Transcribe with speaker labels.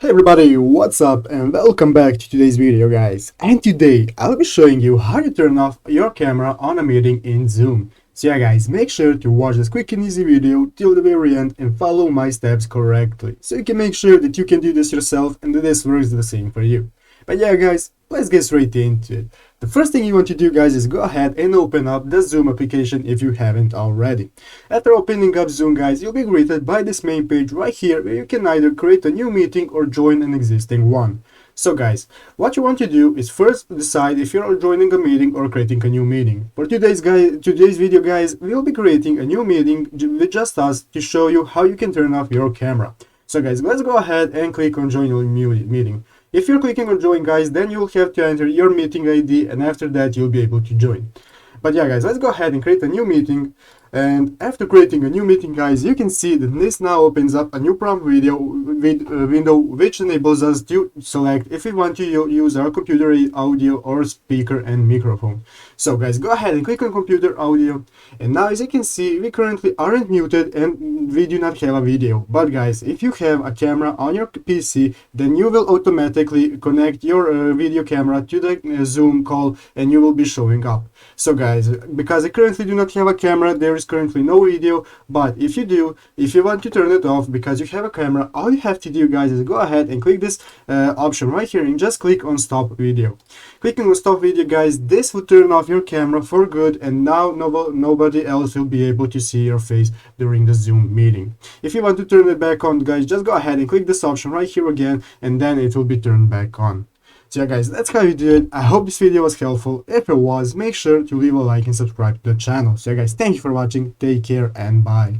Speaker 1: Hey everybody, what's up and welcome back to today's video guys. And today I'll be showing you how to turn off your camera on a meeting in Zoom. So yeah guys, make sure to watch this quick and easy video till the very end and follow my steps correctly. So you can make sure that you can do this yourself and that this works the same for you. But yeah guys, let's get straight into it. The first thing you want to do guys is go ahead and open up the Zoom application if you haven't already. After opening up Zoom guys, you'll be greeted by this main page right here where you can either create a new meeting or join an existing one. So guys, what you want to do is first decide if you're joining a meeting or creating a new meeting. For today's video guys, we'll be creating a new meeting with just us to show you how you can turn off your camera. So guys, let's go ahead and click on join a new meeting. If you're clicking on join guys, then you'll have to enter your meeting ID and after that you'll be able to join. But yeah guys, let's go ahead and create a new meeting. And after creating a new meeting guys, you can see that this now opens up a new prompt window which enables us to select if we want to use our computer audio or speaker and microphone. So guys, go ahead and click on computer audio, and now as you can see we currently aren't muted and we do not have a video. But guys, if you have a camera on your PC, then you will automatically connect your video camera to the Zoom call and you will be showing up. So guys, because I currently do not have a camera, there is currently no video, but if you do, if you want to turn it off because you have a camera, all you have to do guys is go ahead and click this option right here and just click on stop video. Clicking on stop video guys, this will turn off your camera for good and now nobody else will be able to see your face during the Zoom meeting. If you want to turn it back on guys, just go ahead and click this option right here again and then it will be turned back on. So yeah guys, that's how you do it. I hope this video was helpful. If it was, make sure to leave a like and subscribe to the channel. So yeah guys, thank you for watching, take care and bye.